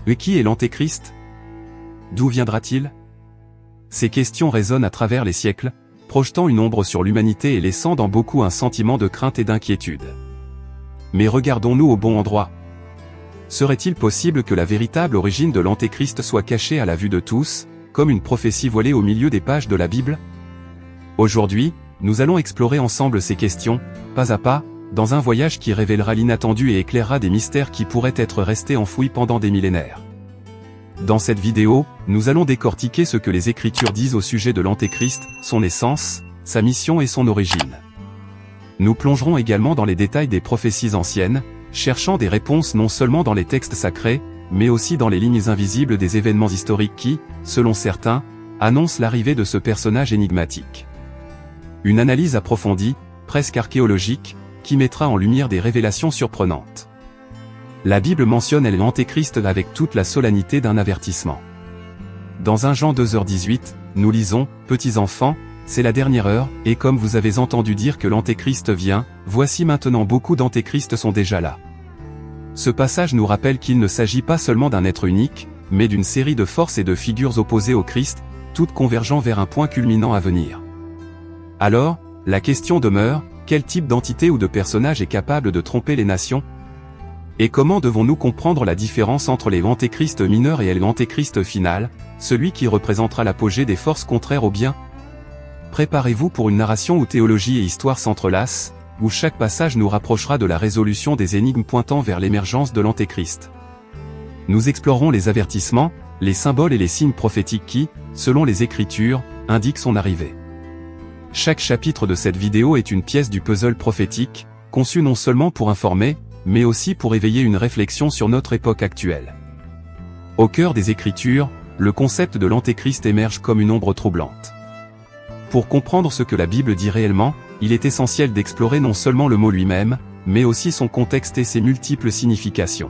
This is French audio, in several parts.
Mais qui est l'Antéchrist? D'où viendra-t-il? Ces questions résonnent à travers les siècles, projetant une ombre sur l'humanité et laissant dans beaucoup un sentiment de crainte et d'inquiétude. Mais regardons-nous au bon endroit. Serait-il possible que la véritable origine de l'Antéchrist soit cachée à la vue de tous, comme une prophétie voilée au milieu des pages de la Bible? Aujourd'hui, nous allons explorer ensemble ces questions, pas à pas, dans un voyage qui révélera l'inattendu et éclairera des mystères qui pourraient être restés enfouis pendant des millénaires. Dans cette vidéo, nous allons décortiquer ce que les Écritures disent au sujet de l'Antéchrist, son essence, sa mission et son origine. Nous plongerons également dans les détails des prophéties anciennes, cherchant des réponses non seulement dans les textes sacrés, mais aussi dans les lignes invisibles des événements historiques qui, selon certains, annoncent l'arrivée de ce personnage énigmatique. Une analyse approfondie, presque archéologique, qui mettra en lumière des révélations surprenantes. La Bible mentionne l'Antéchrist avec toute la solennité d'un avertissement. Dans 1 Jean 2h18, nous lisons « Petits enfants, c'est la dernière heure, et comme vous avez entendu dire que l'Antéchrist vient, voici maintenant beaucoup d'Antéchrists sont déjà là. » Ce passage nous rappelle qu'il ne s'agit pas seulement d'un être unique, mais d'une série de forces et de figures opposées au Christ, toutes convergeant vers un point culminant à venir. Alors, la question demeure, quel type d'entité ou de personnage est capable de tromper les nations? Et comment devons-nous comprendre la différence entre les antéchrists mineurs et l'antéchrist final, celui qui représentera l'apogée des forces contraires au bien? Préparez-vous pour une narration où théologie et histoire s'entrelacent, où chaque passage nous rapprochera de la résolution des énigmes pointant vers l'émergence de l'Antéchrist. Nous explorerons les avertissements, les symboles et les signes prophétiques qui, selon les Écritures, indiquent son arrivée. Chaque chapitre de cette vidéo est une pièce du puzzle prophétique, conçu non seulement pour informer, mais aussi pour éveiller une réflexion sur notre époque actuelle. Au cœur des Écritures, le concept de l'Antéchrist émerge comme une ombre troublante. Pour comprendre ce que la Bible dit réellement, il est essentiel d'explorer non seulement le mot lui-même, mais aussi son contexte et ses multiples significations.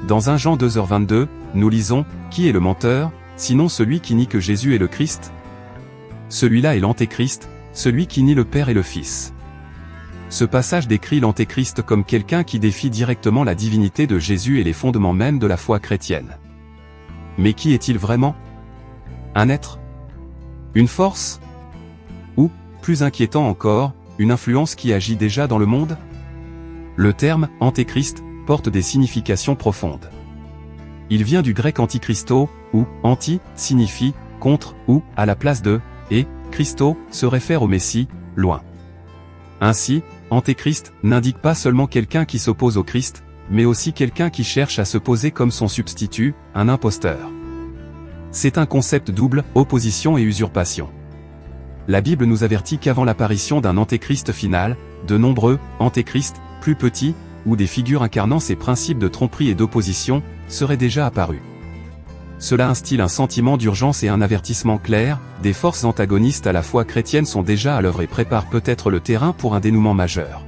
Dans 1 Jean 2h22, nous lisons « Qui est le menteur, sinon celui qui nie que Jésus est le Christ? Celui-là est l'Antéchrist, celui qui nie le Père et le Fils. » Ce passage décrit l'Antéchrist comme quelqu'un qui défie directement la divinité de Jésus et les fondements même de la foi chrétienne. Mais qui est-il vraiment? Un être? Une force? Ou, plus inquiétant encore, une influence qui agit déjà dans le monde? Le terme « Antéchrist » porte des significations profondes. Il vient du grec antichristo, où « anti » signifie « contre » ou « à la place de » et « Christo » se réfère au Messie, loin. Ainsi, Antéchrist n'indique pas seulement quelqu'un qui s'oppose au Christ, mais aussi quelqu'un qui cherche à se poser comme son substitut, un imposteur. C'est un concept double, opposition et usurpation. La Bible nous avertit qu'avant l'apparition d'un Antéchrist final, de nombreux antéchrists, plus petits, ou des figures incarnant ces principes de tromperie et d'opposition, seraient déjà apparus. Cela instille un sentiment d'urgence et un avertissement clair, des forces antagonistes à la foi chrétienne sont déjà à l'œuvre et préparent peut-être le terrain pour un dénouement majeur.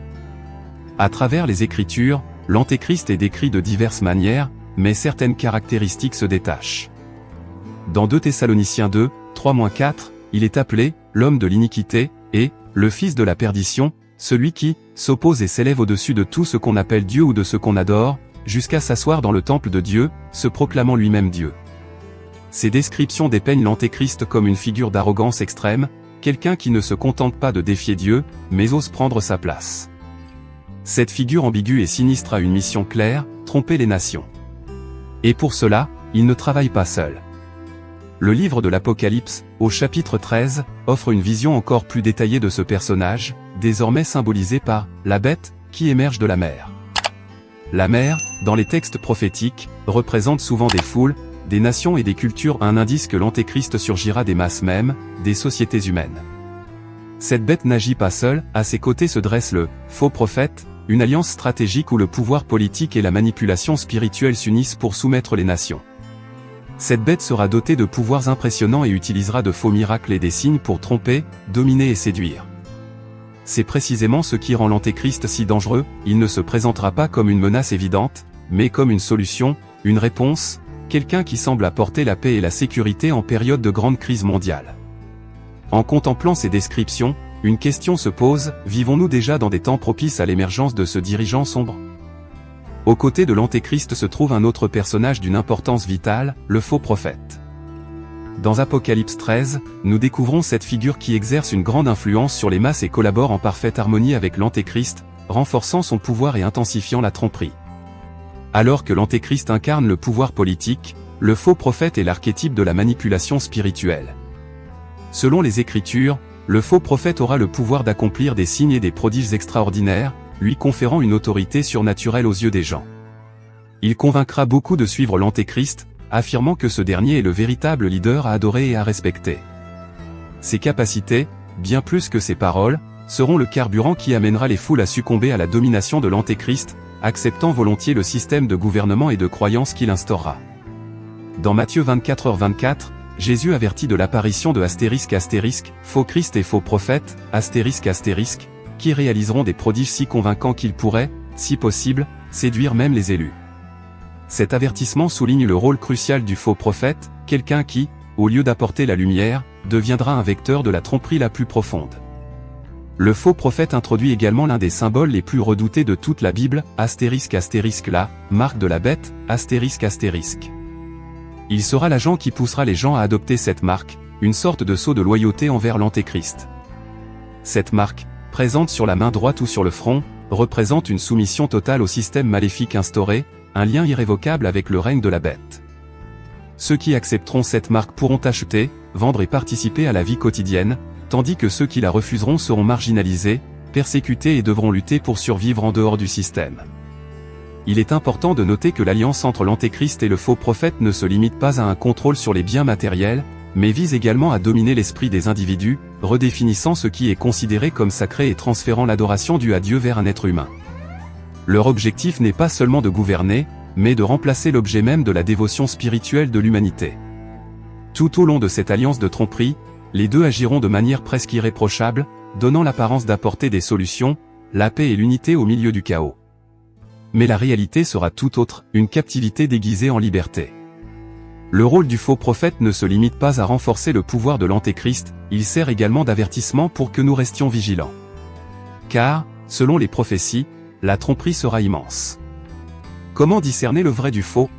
À travers les Écritures, l'Antéchrist est décrit de diverses manières, mais certaines caractéristiques se détachent. Dans 2 Thessaloniciens 2, 3-4, il est appelé « l'homme de l'iniquité » et « le fils de la perdition », celui qui s'oppose et s'élève au-dessus de tout ce qu'on appelle Dieu ou de ce qu'on adore, jusqu'à s'asseoir dans le temple de Dieu, se proclamant lui-même Dieu. Ces descriptions dépeignent l'Antéchrist comme une figure d'arrogance extrême, quelqu'un qui ne se contente pas de défier Dieu, mais ose prendre sa place. Cette figure ambiguë et sinistre a une mission claire, tromper les nations. Et pour cela, il ne travaille pas seul. Le livre de l'Apocalypse, au chapitre 13, offre une vision encore plus détaillée de ce personnage, désormais symbolisé par « la bête » qui émerge de la mer. La mer, dans les textes prophétiques, représente souvent des foules, des nations et des cultures, un indice que l'Antéchrist surgira des masses mêmes, des sociétés humaines. Cette bête n'agit pas seule, à ses côtés se dresse le « faux prophète », une alliance stratégique où le pouvoir politique et la manipulation spirituelle s'unissent pour soumettre les nations. Cette bête sera dotée de pouvoirs impressionnants et utilisera de faux miracles et des signes pour tromper, dominer et séduire. C'est précisément ce qui rend l'Antéchrist si dangereux, il ne se présentera pas comme une menace évidente, mais comme une solution, une réponse, quelqu'un qui semble apporter la paix et la sécurité en période de grande crise mondiale. En contemplant ces descriptions, une question se pose, vivons-nous déjà dans des temps propices à l'émergence de ce dirigeant sombre? Aux côtés de l'Antéchrist se trouve un autre personnage d'une importance vitale, le faux prophète. Dans Apocalypse 13, nous découvrons cette figure qui exerce une grande influence sur les masses et collabore en parfaite harmonie avec l'Antéchrist, renforçant son pouvoir et intensifiant la tromperie. Alors que l'Antéchrist incarne le pouvoir politique, le faux prophète est l'archétype de la manipulation spirituelle. Selon les Écritures, le faux prophète aura le pouvoir d'accomplir des signes et des prodiges extraordinaires, lui conférant une autorité surnaturelle aux yeux des gens. Il convaincra beaucoup de suivre l'Antéchrist, affirmant que ce dernier est le véritable leader à adorer et à respecter. Ses capacités, bien plus que ses paroles, seront le carburant qui amènera les foules à succomber à la domination de l'Antéchrist, acceptant volontiers le système de gouvernement et de croyance qu'il instaurera. Dans Matthieu 24h24, Jésus avertit de l'apparition de faux Christ et faux prophètes, qui réaliseront des prodiges si convaincants qu'ils pourraient, si possible, séduire même les élus. Cet avertissement souligne le rôle crucial du faux prophète, quelqu'un qui, au lieu d'apporter la lumière, deviendra un vecteur de la tromperie la plus profonde. Le faux prophète introduit également l'un des symboles les plus redoutés de toute la Bible, la marque de la bête, Il sera l'agent qui poussera les gens à adopter cette marque, une sorte de sceau de loyauté envers l'Antéchrist. Cette marque, présente sur la main droite ou sur le front, représente une soumission totale au système maléfique instauré, un lien irrévocable avec le règne de la bête. Ceux qui accepteront cette marque pourront acheter, vendre et participer à la vie quotidienne, tandis que ceux qui la refuseront seront marginalisés, persécutés et devront lutter pour survivre en dehors du système. Il est important de noter que l'alliance entre l'Antéchrist et le faux prophète ne se limite pas à un contrôle sur les biens matériels, mais vise également à dominer l'esprit des individus, redéfinissant ce qui est considéré comme sacré et transférant l'adoration due à Dieu vers un être humain. Leur objectif n'est pas seulement de gouverner, mais de remplacer l'objet même de la dévotion spirituelle de l'humanité. Tout au long de cette alliance de tromperie, les deux agiront de manière presque irréprochable, donnant l'apparence d'apporter des solutions, la paix et l'unité au milieu du chaos. Mais la réalité sera tout autre, une captivité déguisée en liberté. Le rôle du faux prophète ne se limite pas à renforcer le pouvoir de l'Antéchrist, il sert également d'avertissement pour que nous restions vigilants. Car, selon les prophéties, la tromperie sera immense. Comment discerner le vrai du faux?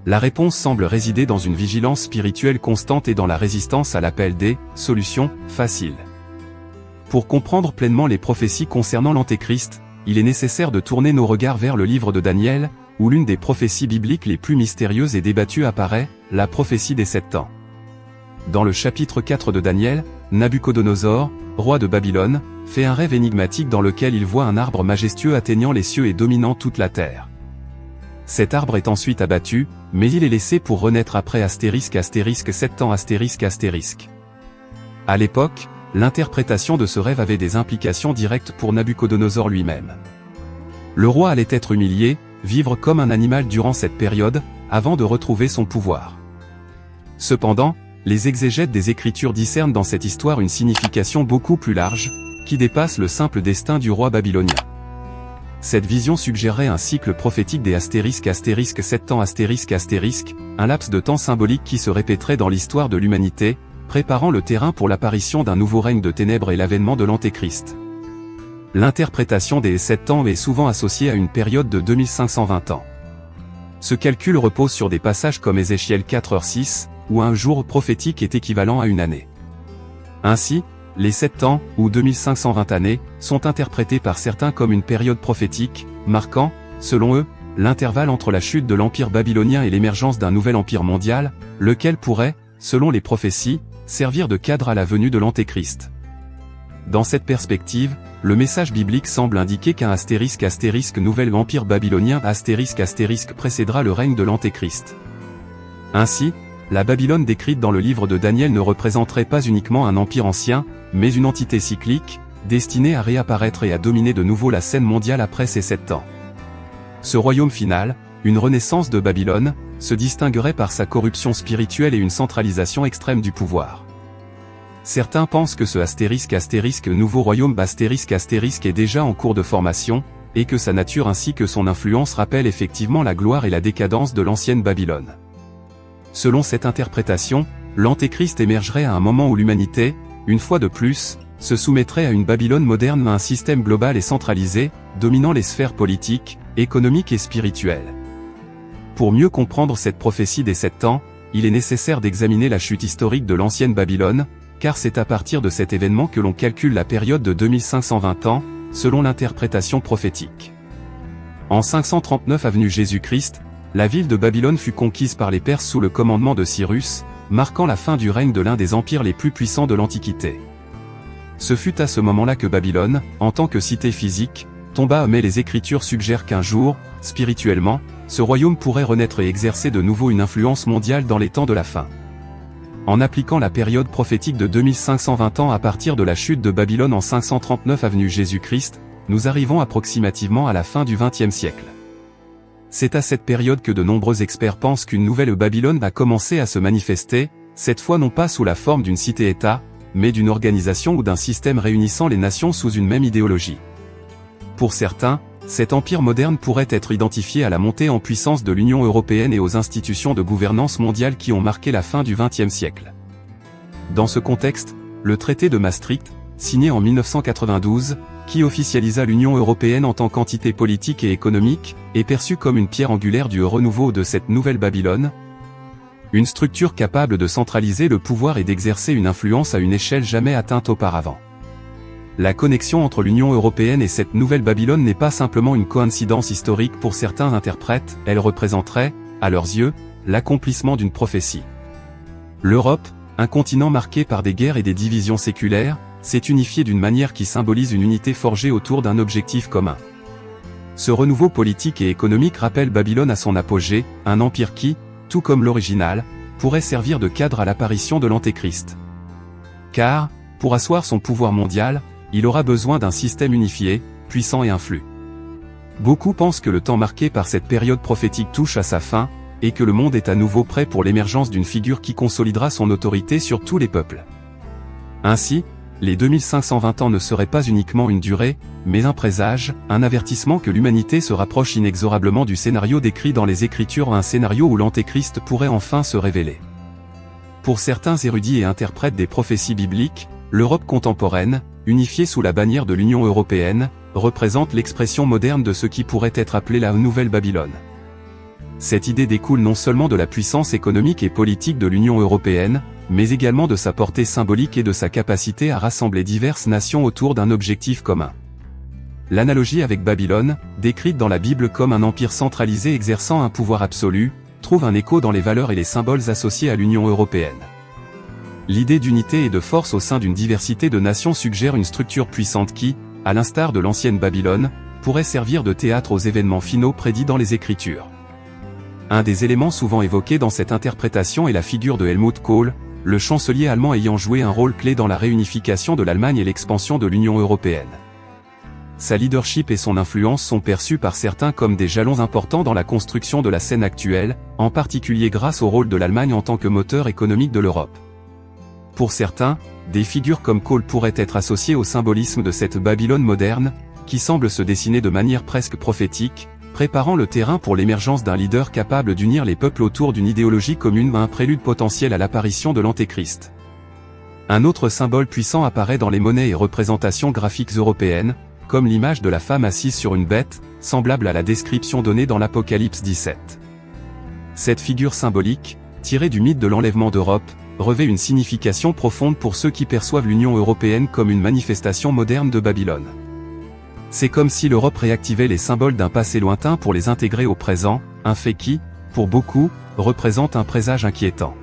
La réponse semble résider dans une vigilance spirituelle constante et dans la résistance à l'appel des « solutions faciles ». Pour comprendre pleinement les prophéties concernant l'Antéchrist, il est nécessaire de tourner nos regards vers le livre de Daniel, où l'une des prophéties bibliques les plus mystérieuses et débattues apparaît, la prophétie des 7 ans. Dans le chapitre 4 de Daniel, Nabuchodonosor, roi de Babylone, fait un rêve énigmatique dans lequel il voit un arbre majestueux atteignant les cieux et dominant toute la terre. Cet arbre est ensuite abattu, mais il est laissé pour renaître après *** 7 ans ***. À l'époque, l'interprétation de ce rêve avait des implications directes pour Nabuchodonosor lui-même. Le roi allait être humilié, vivre comme un animal durant cette période, avant de retrouver son pouvoir. Cependant, les exégètes des Écritures discernent dans cette histoire une signification beaucoup plus large, qui dépasse le simple destin du roi babylonien. Cette vision suggérerait un cycle prophétique des *** 7 ans ***, un laps de temps symbolique qui se répéterait dans l'histoire de l'humanité, préparant le terrain pour l'apparition d'un nouveau règne de ténèbres et l'avènement de l'Antéchrist. L'interprétation des 7 ans est souvent associée à une période de 2520 ans. Ce calcul repose sur des passages comme Ézéchiel 4h6, où un jour prophétique est équivalent à une année. Ainsi, les 7 ans, ou 2520 années, sont interprétés par certains comme une période prophétique, marquant, selon eux, l'intervalle entre la chute de l'empire babylonien et l'émergence d'un nouvel empire mondial, lequel pourrait, selon les prophéties, servir de cadre à la venue de l'Antéchrist. Dans cette perspective, le message biblique semble indiquer qu'un *** nouvel empire babylonien *** précédera le règne de l'Antéchrist. Ainsi, la Babylone décrite dans le livre de Daniel ne représenterait pas uniquement un empire ancien, mais une entité cyclique, destinée à réapparaître et à dominer de nouveau la scène mondiale après ces 7 ans. Ce royaume final, une renaissance de Babylone, se distinguerait par sa corruption spirituelle et une centralisation extrême du pouvoir. Certains pensent que ce *** nouveau royaume est déjà en cours de formation, et que sa nature ainsi que son influence rappellent effectivement la gloire et la décadence de l'ancienne Babylone. Selon cette interprétation, l'Antéchrist émergerait à un moment où l'humanité, une fois de plus, se soumettrait à une Babylone moderne à un système global et centralisé, dominant les sphères politiques, économique et spirituel. Pour mieux comprendre cette prophétie des 7 temps, il est nécessaire d'examiner la chute historique de l'ancienne Babylone, car c'est à partir de cet événement que l'on calcule la période de 2520 ans, selon l'interprétation prophétique. En 539 avenue Jésus-Christ, la ville de Babylone fut conquise par les Perses sous le commandement de Cyrus, marquant la fin du règne de l'un des empires les plus puissants de l'Antiquité. Ce fut à ce moment-là que Babylone, en tant que cité physique, tomba, mais les Écritures suggèrent qu'un jour, spirituellement, ce royaume pourrait renaître et exercer de nouveau une influence mondiale dans les temps de la fin. En appliquant la période prophétique de 2520 ans à partir de la chute de Babylone en 539 avenue Jésus-Christ, nous arrivons approximativement à la fin du XXe siècle. C'est à cette période que de nombreux experts pensent qu'une nouvelle Babylone va commencer à se manifester, cette fois non pas sous la forme d'une cité-État, mais d'une organisation ou d'un système réunissant les nations sous une même idéologie. Pour certains, cet empire moderne pourrait être identifié à la montée en puissance de l'Union européenne et aux institutions de gouvernance mondiale qui ont marqué la fin du XXe siècle. Dans ce contexte, le traité de Maastricht, signé en 1992, qui officialisa l'Union européenne en tant qu'entité politique et économique, est perçu comme une pierre angulaire du renouveau de cette nouvelle Babylone, une structure capable de centraliser le pouvoir et d'exercer une influence à une échelle jamais atteinte auparavant. La connexion entre l'Union européenne et cette nouvelle Babylone n'est pas simplement une coïncidence historique pour certains interprètes, elle représenterait, à leurs yeux, l'accomplissement d'une prophétie. L'Europe, un continent marqué par des guerres et des divisions séculaires, s'est unifié d'une manière qui symbolise une unité forgée autour d'un objectif commun. Ce renouveau politique et économique rappelle Babylone à son apogée, un empire qui, tout comme l'original, pourrait servir de cadre à l'apparition de l'Antéchrist. Car, pour asseoir son pouvoir mondial, il aura besoin d'un système unifié, puissant et influx. Beaucoup pensent que le temps marqué par cette période prophétique touche à sa fin, et que le monde est à nouveau prêt pour l'émergence d'une figure qui consolidera son autorité sur tous les peuples. Ainsi, les 2520 ans ne seraient pas uniquement une durée, mais un présage, un avertissement que l'humanité se rapproche inexorablement du scénario décrit dans les Écritures, un scénario où l'Antéchrist pourrait enfin se révéler. Pour certains érudits et interprètes des prophéties bibliques, l'Europe contemporaine, unifiée sous la bannière de l'Union européenne, représente l'expression moderne de ce qui pourrait être appelé la Nouvelle Babylone. Cette idée découle non seulement de la puissance économique et politique de l'Union européenne, mais également de sa portée symbolique et de sa capacité à rassembler diverses nations autour d'un objectif commun. L'analogie avec Babylone, décrite dans la Bible comme un empire centralisé exerçant un pouvoir absolu, trouve un écho dans les valeurs et les symboles associés à l'Union européenne. L'idée d'unité et de force au sein d'une diversité de nations suggère une structure puissante qui, à l'instar de l'ancienne Babylone, pourrait servir de théâtre aux événements finaux prédits dans les Écritures. Un des éléments souvent évoqués dans cette interprétation est la figure de Helmut Kohl, le chancelier allemand ayant joué un rôle clé dans la réunification de l'Allemagne et l'expansion de l'Union européenne. Sa leadership et son influence sont perçus par certains comme des jalons importants dans la construction de la scène actuelle, en particulier grâce au rôle de l'Allemagne en tant que moteur économique de l'Europe. Pour certains, des figures comme Kohl pourraient être associées au symbolisme de cette Babylone moderne, qui semble se dessiner de manière presque prophétique, préparant le terrain pour l'émergence d'un leader capable d'unir les peuples autour d'une idéologie commune, un prélude potentiel à l'apparition de l'Antéchrist. Un autre symbole puissant apparaît dans les monnaies et représentations graphiques européennes, comme l'image de la femme assise sur une bête, semblable à la description donnée dans l'Apocalypse 17. Cette figure symbolique, tirée du mythe de l'enlèvement d'Europe, revêt une signification profonde pour ceux qui perçoivent l'Union européenne comme une manifestation moderne de Babylone. C'est comme si l'Europe réactivait les symboles d'un passé lointain pour les intégrer au présent, un fait qui, pour beaucoup, représente un présage inquiétant.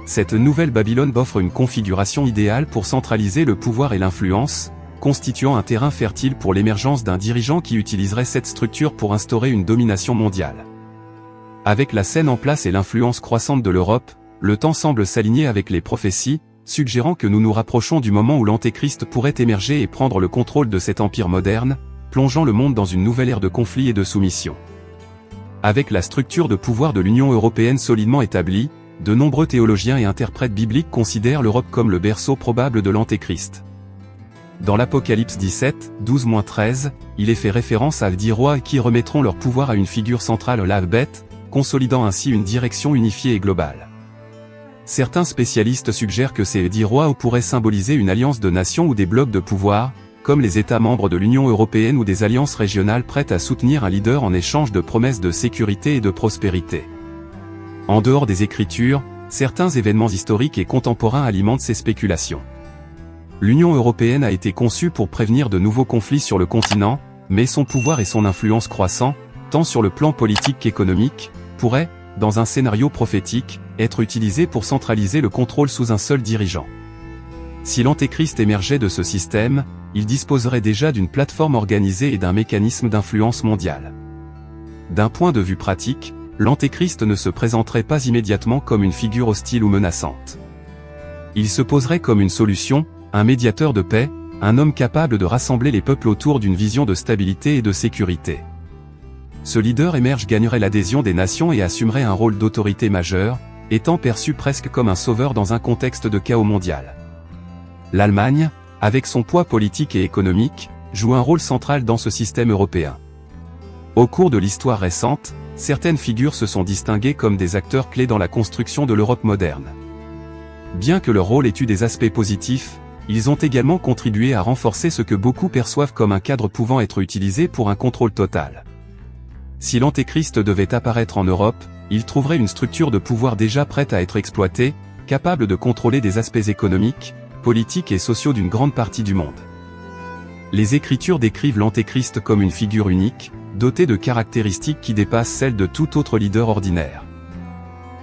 Cette nouvelle Babylone offre une configuration idéale pour centraliser le pouvoir et l'influence, constituant un terrain fertile pour l'émergence d'un dirigeant qui utiliserait cette structure pour instaurer une domination mondiale. Avec la scène en place et l'influence croissante de l'Europe, le temps semble s'aligner avec les prophéties, suggérant que nous nous rapprochons du moment où l'Antéchrist pourrait émerger et prendre le contrôle de cet empire moderne, plongeant le monde dans une nouvelle ère de conflit et de soumission. Avec la structure de pouvoir de l'Union européenne solidement établie, de nombreux théologiens et interprètes bibliques considèrent l'Europe comme le berceau probable de l'Antéchrist. Dans l'Apocalypse 17, 12-13, il est fait référence à 10 rois qui remettront leur pouvoir à une figure centrale, la bête, consolidant ainsi une direction unifiée et globale. Certains spécialistes suggèrent que ces 10 rois pourraient symboliser une alliance de nations ou des blocs de pouvoir, comme les États membres de l'Union européenne ou des alliances régionales prêtes à soutenir un leader en échange de promesses de sécurité et de prospérité. En dehors des Écritures, certains événements historiques et contemporains alimentent ces spéculations. L'Union européenne a été conçue pour prévenir de nouveaux conflits sur le continent, mais son pouvoir et son influence croissant, tant sur le plan politique qu'économique, pourraient, dans un scénario prophétique, être utilisés pour centraliser le contrôle sous un seul dirigeant. Si l'Antéchrist émergeait de ce système, il disposerait déjà d'une plateforme organisée et d'un mécanisme d'influence mondiale. D'un point de vue pratique, l'Antéchrist ne se présenterait pas immédiatement comme une figure hostile ou menaçante. Il se poserait comme une solution, un médiateur de paix, un homme capable de rassembler les peuples autour d'une vision de stabilité et de sécurité. Ce leader émerge gagnerait l'adhésion des nations et assumerait un rôle d'autorité majeure, étant perçu presque comme un sauveur dans un contexte de chaos mondial. L'Allemagne, avec son poids politique et économique, joue un rôle central dans ce système européen. Au cours de l'histoire récente, certaines figures se sont distinguées comme des acteurs clés dans la construction de l'Europe moderne. Bien que leur rôle ait eu des aspects positifs, ils ont également contribué à renforcer ce que beaucoup perçoivent comme un cadre pouvant être utilisé pour un contrôle total. Si l'Antéchrist devait apparaître en Europe, il trouverait une structure de pouvoir déjà prête à être exploitée, capable de contrôler des aspects économiques, politiques et sociaux d'une grande partie du monde. Les Écritures décrivent l'Antéchrist comme une figure unique, dotée de caractéristiques qui dépassent celles de tout autre leader ordinaire.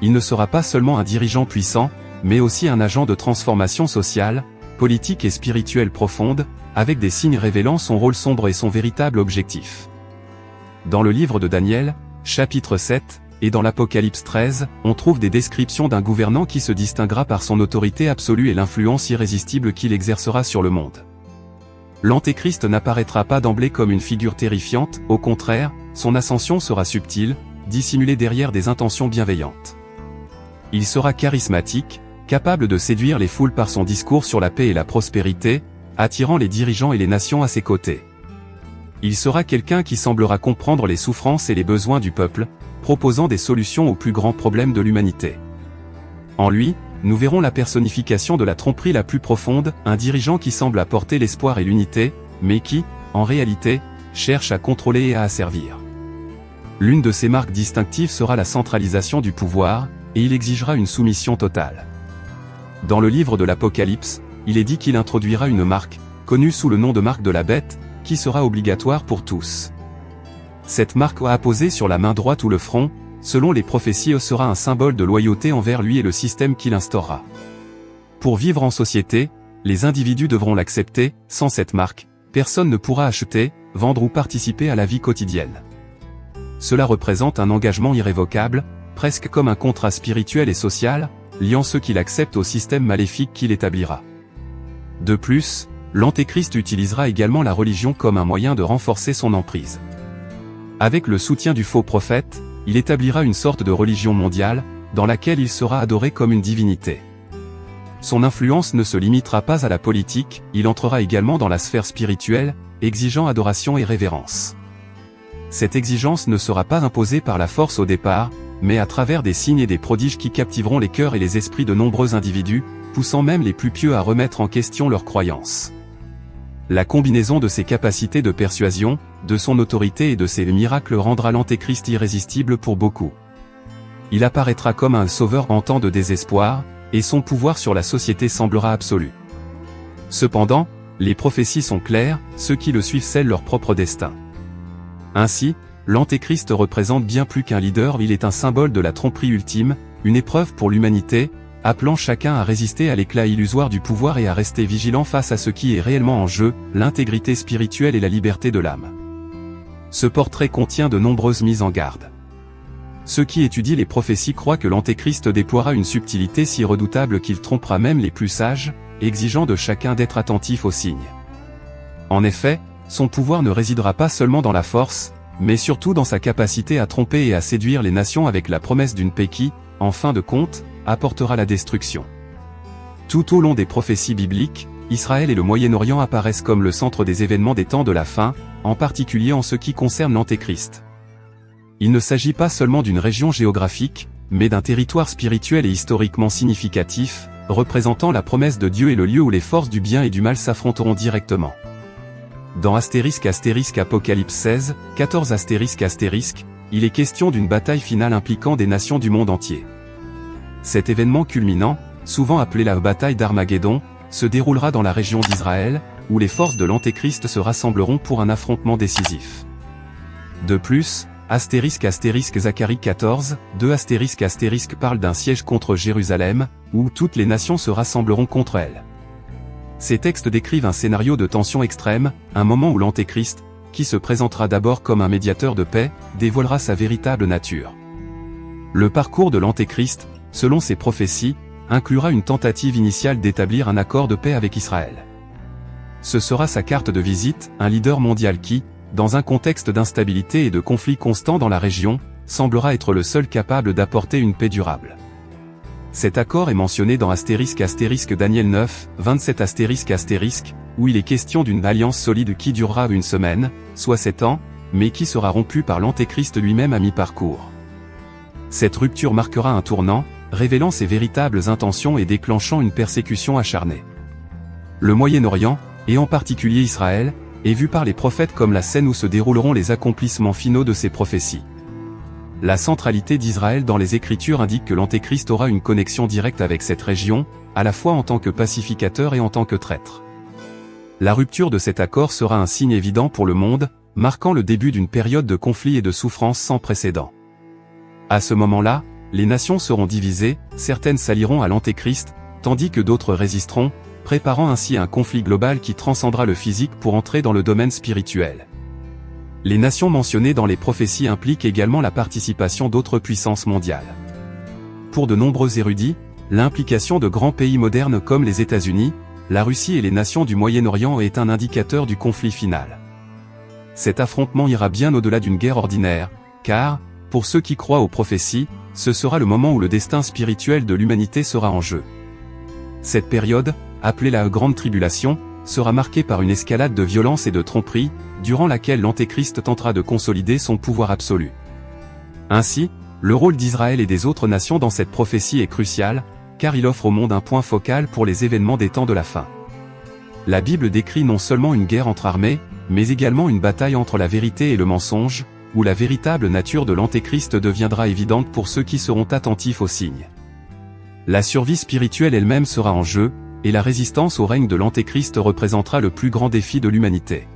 Il ne sera pas seulement un dirigeant puissant, mais aussi un agent de transformation sociale, politique et spirituelle profonde, avec des signes révélant son rôle sombre et son véritable objectif. Dans le livre de Daniel, chapitre 7, et dans l'Apocalypse 13, on trouve des descriptions d'un gouvernant qui se distinguera par son autorité absolue et l'influence irrésistible qu'il exercera sur le monde. L'Antéchrist n'apparaîtra pas d'emblée comme une figure terrifiante, au contraire, son ascension sera subtile, dissimulée derrière des intentions bienveillantes. Il sera charismatique, capable de séduire les foules par son discours sur la paix et la prospérité, attirant les dirigeants et les nations à ses côtés. Il sera quelqu'un qui semblera comprendre les souffrances et les besoins du peuple, proposant des solutions aux plus grands problèmes de l'humanité. En lui, nous verrons la personnification de la tromperie la plus profonde, un dirigeant qui semble apporter l'espoir et l'unité, mais qui, en réalité, cherche à contrôler et à asservir. L'une de ses marques distinctives sera la centralisation du pouvoir, et il exigera une soumission totale. Dans le livre de l'Apocalypse, il est dit qu'il introduira une marque, connue sous le nom de marque de la bête, qui sera obligatoire pour tous. Cette marque apposée sur la main droite ou le front, selon les prophéties, sera un symbole de loyauté envers lui et le système qu'il instaurera. Pour vivre en société, les individus devront l'accepter, sans cette marque, personne ne pourra acheter, vendre ou participer à la vie quotidienne. Cela représente un engagement irrévocable, presque comme un contrat spirituel et social, liant ceux qui l'acceptent au système maléfique qu'il établira. De plus, l'Antéchrist utilisera également la religion comme un moyen de renforcer son emprise. Avec le soutien du faux prophète, il établira une sorte de religion mondiale, dans laquelle il sera adoré comme une divinité. Son influence ne se limitera pas à la politique, il entrera également dans la sphère spirituelle, exigeant adoration et révérence. Cette exigence ne sera pas imposée par la force au départ, mais à travers des signes et des prodiges qui captiveront les cœurs et les esprits de nombreux individus, poussant même les plus pieux à remettre en question leurs croyances. La combinaison de ses capacités de persuasion, de son autorité et de ses miracles rendra l'Antéchrist irrésistible pour beaucoup. Il apparaîtra comme un sauveur en temps de désespoir, et son pouvoir sur la société semblera absolu. Cependant, les prophéties sont claires, ceux qui le suivent scellent leur propre destin. Ainsi, l'Antéchrist représente bien plus qu'un leader, il est un symbole de la tromperie ultime, une épreuve pour l'humanité, appelant chacun à résister à l'éclat illusoire du pouvoir et à rester vigilant face à ce qui est réellement en jeu, l'intégrité spirituelle et la liberté de l'âme. Ce portrait contient de nombreuses mises en garde. Ceux qui étudient les prophéties croient que l'Antéchrist déploiera une subtilité si redoutable qu'il trompera même les plus sages, exigeant de chacun d'être attentif aux signes. En effet, son pouvoir ne résidera pas seulement dans la force, mais surtout dans sa capacité à tromper et à séduire les nations avec la promesse d'une paix qui, en fin de compte, apportera la destruction. Tout au long des prophéties bibliques, Israël et le Moyen-Orient apparaissent comme le centre des événements des temps de la fin, en particulier en ce qui concerne l'Antéchrist. Il ne s'agit pas seulement d'une région géographique, mais d'un territoire spirituel et historiquement significatif, représentant la promesse de Dieu et le lieu où les forces du bien et du mal s'affronteront directement. dans Apocalypse 16, 14 il est question d'une bataille finale impliquant des nations du monde entier. Cet événement culminant, souvent appelé la bataille d'Armageddon, se déroulera dans la région d'Israël, où les forces de l'Antéchrist se rassembleront pour un affrontement décisif. De plus, Zacharie 14, 2 parle d'un siège contre Jérusalem, où toutes les nations se rassembleront contre elle. Ces textes décrivent un scénario de tension extrême, un moment où l'Antéchrist, qui se présentera d'abord comme un médiateur de paix, dévoilera sa véritable nature. Le parcours de l'Antéchrist, selon ses prophéties, inclura une tentative initiale d'établir un accord de paix avec Israël. Ce sera sa carte de visite, un leader mondial qui, dans un contexte d'instabilité et de conflits constants dans la région, semblera être le seul capable d'apporter une paix durable. Cet accord est mentionné dans Daniel 9, 27 où il est question d'une alliance solide qui durera une semaine, soit 7 ans, mais qui sera rompue par l'Antéchrist lui-même à mi-parcours. Cette rupture marquera un tournant, révélant ses véritables intentions et déclenchant une persécution acharnée. Le Moyen-Orient, et en particulier Israël, est vu par les prophètes comme la scène où se dérouleront les accomplissements finaux de ces prophéties. La centralité d'Israël dans les Écritures indique que l'Antéchrist aura une connexion directe avec cette région, à la fois en tant que pacificateur et en tant que traître. La rupture de cet accord sera un signe évident pour le monde, marquant le début d'une période de conflit et de souffrance sans précédent. À ce moment-là, les nations seront divisées, certaines s'allieront à l'Antéchrist, tandis que d'autres résisteront, préparant ainsi un conflit global qui transcendra le physique pour entrer dans le domaine spirituel. Les nations mentionnées dans les prophéties impliquent également la participation d'autres puissances mondiales. Pour de nombreux érudits, l'implication de grands pays modernes comme les États-Unis, la Russie et les nations du Moyen-Orient est un indicateur du conflit final. Cet affrontement ira bien au-delà d'une guerre ordinaire, car, pour ceux qui croient aux prophéties, ce sera le moment où le destin spirituel de l'humanité sera en jeu. Cette période, appelée la Grande Tribulation, sera marquée par une escalade de violence et de tromperie, durant laquelle l'Antéchrist tentera de consolider son pouvoir absolu. Ainsi, le rôle d'Israël et des autres nations dans cette prophétie est crucial, car il offre au monde un point focal pour les événements des temps de la fin. La Bible décrit non seulement une guerre entre armées, mais également une bataille entre la vérité et le mensonge, où la véritable nature de l'Antéchrist deviendra évidente pour ceux qui seront attentifs aux signes. La survie spirituelle elle-même sera en jeu, et la résistance au règne de l'Antéchrist représentera le plus grand défi de l'humanité.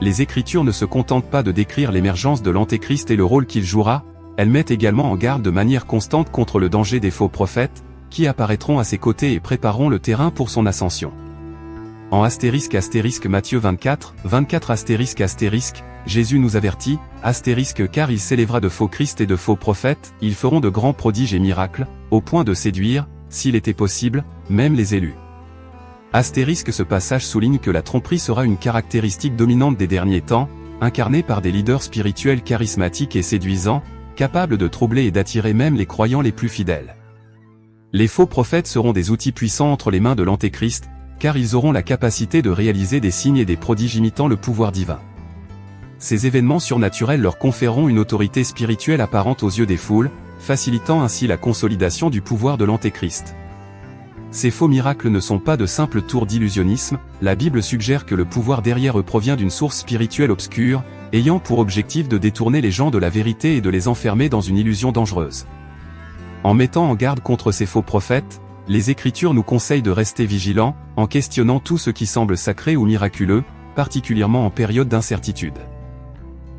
Les Écritures ne se contentent pas de décrire l'émergence de l'Antéchrist et le rôle qu'il jouera, elles mettent également en garde de manière constante contre le danger des faux prophètes, qui apparaîtront à ses côtés et prépareront le terrain pour son ascension. En Matthieu 24, Jésus nous avertit, car il s'élèvera de faux Christ et de faux prophètes, ils feront de grands prodiges et miracles, au point de séduire, s'il était possible, même les élus. Ce passage souligne que la tromperie sera une caractéristique dominante des derniers temps, incarnée par des leaders spirituels charismatiques et séduisants, capables de troubler et d'attirer même les croyants les plus fidèles. Les faux prophètes seront des outils puissants entre les mains de l'Antéchrist, car ils auront la capacité de réaliser des signes et des prodiges imitant le pouvoir divin. Ces événements surnaturels leur conféreront une autorité spirituelle apparente aux yeux des foules, facilitant ainsi la consolidation du pouvoir de l'Antéchrist. Ces faux miracles ne sont pas de simples tours d'illusionnisme, la Bible suggère que le pouvoir derrière eux provient d'une source spirituelle obscure, ayant pour objectif de détourner les gens de la vérité et de les enfermer dans une illusion dangereuse. En mettant en garde contre ces faux prophètes, les Écritures nous conseillent de rester vigilants, en questionnant tout ce qui semble sacré ou miraculeux, particulièrement en période d'incertitude.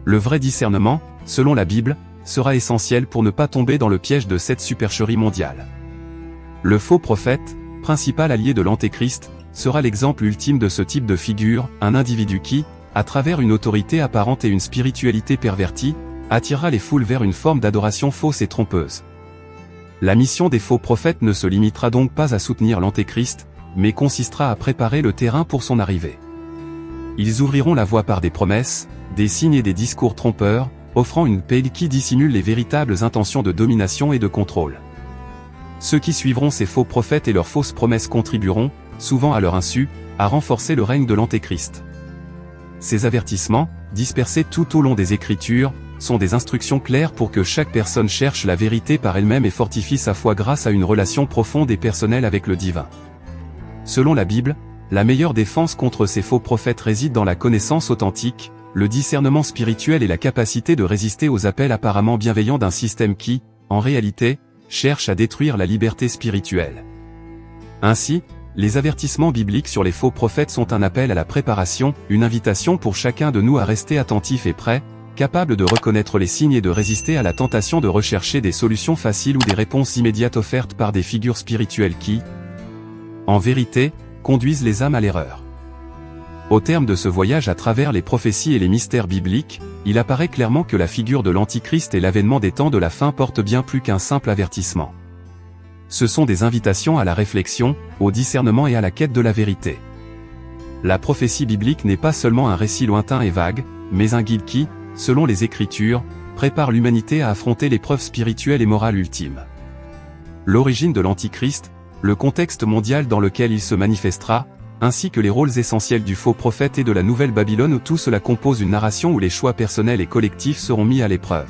Le vrai discernement, selon la Bible, sera essentiel pour ne pas tomber dans le piège de cette supercherie mondiale. Le faux prophète, principal allié de l'Antéchrist, sera l'exemple ultime de ce type de figure, un individu qui, à travers une autorité apparente et une spiritualité pervertie, attirera les foules vers une forme d'adoration fausse et trompeuse. La mission des faux prophètes ne se limitera donc pas à soutenir l'Antéchrist, mais consistera à préparer le terrain pour son arrivée. Ils ouvriront la voie par des promesses, des signes et des discours trompeurs, offrant une paix qui dissimule les véritables intentions de domination et de contrôle. Ceux qui suivront ces faux prophètes et leurs fausses promesses contribueront, souvent à leur insu, à renforcer le règne de l'Antéchrist. Ces avertissements, dispersés tout au long des Écritures, sont des instructions claires pour que chaque personne cherche la vérité par elle-même et fortifie sa foi grâce à une relation profonde et personnelle avec le divin. Selon la Bible, la meilleure défense contre ces faux prophètes réside dans la connaissance authentique, le discernement spirituel et la capacité de résister aux appels apparemment bienveillants d'un système qui, en réalité, cherche à détruire la liberté spirituelle. Ainsi, les avertissements bibliques sur les faux prophètes sont un appel à la préparation, une invitation pour chacun de nous à rester attentif et prêt, capable de reconnaître les signes et de résister à la tentation de rechercher des solutions faciles ou des réponses immédiates offertes par des figures spirituelles qui, en vérité, conduisent les âmes à l'erreur. Au terme de ce voyage à travers les prophéties et les mystères bibliques, il apparaît clairement que la figure de l'Antichrist et l'avènement des temps de la fin portent bien plus qu'un simple avertissement. Ce sont des invitations à la réflexion, au discernement et à la quête de la vérité. La prophétie biblique n'est pas seulement un récit lointain et vague, mais un guide qui, selon les Écritures, prépare l'humanité à affronter l'épreuve spirituelle et morale ultime. L'origine de l'Antichrist, le contexte mondial dans lequel il se manifestera, ainsi que les rôles essentiels du faux prophète et de la nouvelle Babylone où tout cela compose une narration où les choix personnels et collectifs seront mis à l'épreuve.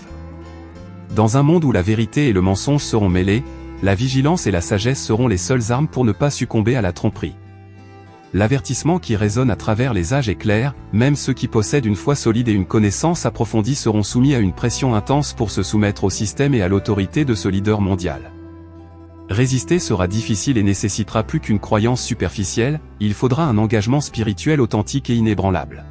Dans un monde où la vérité et le mensonge seront mêlés, la vigilance et la sagesse seront les seules armes pour ne pas succomber à la tromperie. L'avertissement qui résonne à travers les âges est clair, même ceux qui possèdent une foi solide et une connaissance approfondie seront soumis à une pression intense pour se soumettre au système et à l'autorité de ce leader mondial. Résister sera difficile et nécessitera plus qu'une croyance superficielle, il faudra un engagement spirituel authentique et inébranlable.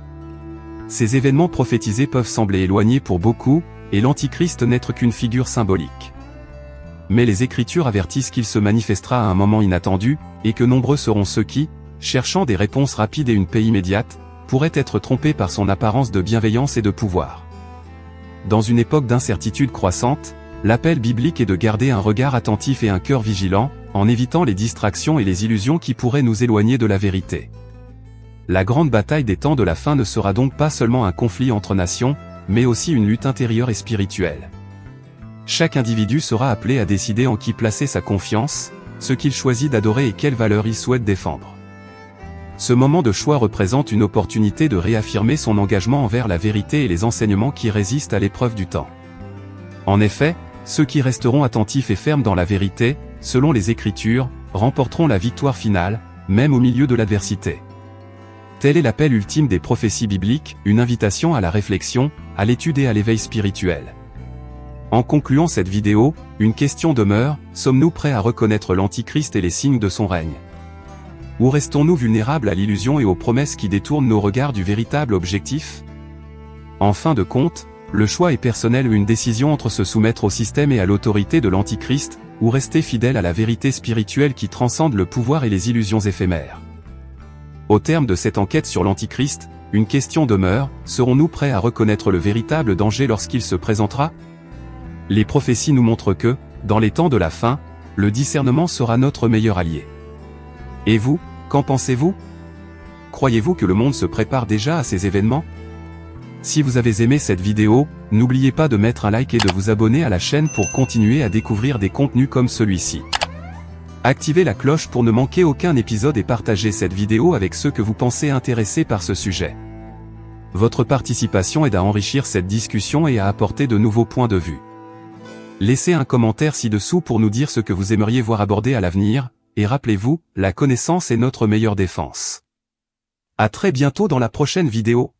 Ces événements prophétisés peuvent sembler éloignés pour beaucoup, et l'Antichrist n'être qu'une figure symbolique. Mais les Écritures avertissent qu'il se manifestera à un moment inattendu, et que nombreux seront ceux qui, cherchant des réponses rapides et une paix immédiate, pourraient être trompés par son apparence de bienveillance et de pouvoir. Dans une époque d'incertitude croissante, l'appel biblique est de garder un regard attentif et un cœur vigilant, en évitant les distractions et les illusions qui pourraient nous éloigner de la vérité. La grande bataille des temps de la fin ne sera donc pas seulement un conflit entre nations, mais aussi une lutte intérieure et spirituelle. Chaque individu sera appelé à décider en qui placer sa confiance, ce qu'il choisit d'adorer et quelles valeurs il souhaite défendre. Ce moment de choix représente une opportunité de réaffirmer son engagement envers la vérité et les enseignements qui résistent à l'épreuve du temps. En effet, ceux qui resteront attentifs et fermes dans la vérité, selon les Écritures, remporteront la victoire finale, même au milieu de l'adversité. Tel est l'appel ultime des prophéties bibliques, une invitation à la réflexion, à l'étude et à l'éveil spirituel. En concluant cette vidéo, une question demeure, sommes-nous prêts à reconnaître l'Antichrist et les signes de son règne? Ou restons-nous vulnérables à l'illusion et aux promesses qui détournent nos regards du véritable objectif? En fin de compte, le choix est personnel ou une décision entre se soumettre au système et à l'autorité de l'Antichrist, ou rester fidèle à la vérité spirituelle qui transcende le pouvoir et les illusions éphémères. Au terme de cette enquête sur l'Antichrist, une question demeure, serons-nous prêts à reconnaître le véritable danger lorsqu'il se présentera? Les prophéties nous montrent que, dans les temps de la fin, le discernement sera notre meilleur allié. Et vous, qu'en pensez-vous? Croyez-vous que le monde se prépare déjà à ces événements? Si vous avez aimé cette vidéo, n'oubliez pas de mettre un like et de vous abonner à la chaîne pour continuer à découvrir des contenus comme celui-ci. Activez la cloche pour ne manquer aucun épisode et partagez cette vidéo avec ceux que vous pensez intéressés par ce sujet. Votre participation aide à enrichir cette discussion et à apporter de nouveaux points de vue. Laissez un commentaire ci-dessous pour nous dire ce que vous aimeriez voir abordé à l'avenir, et rappelez-vous, la connaissance est notre meilleure défense. À très bientôt dans la prochaine vidéo.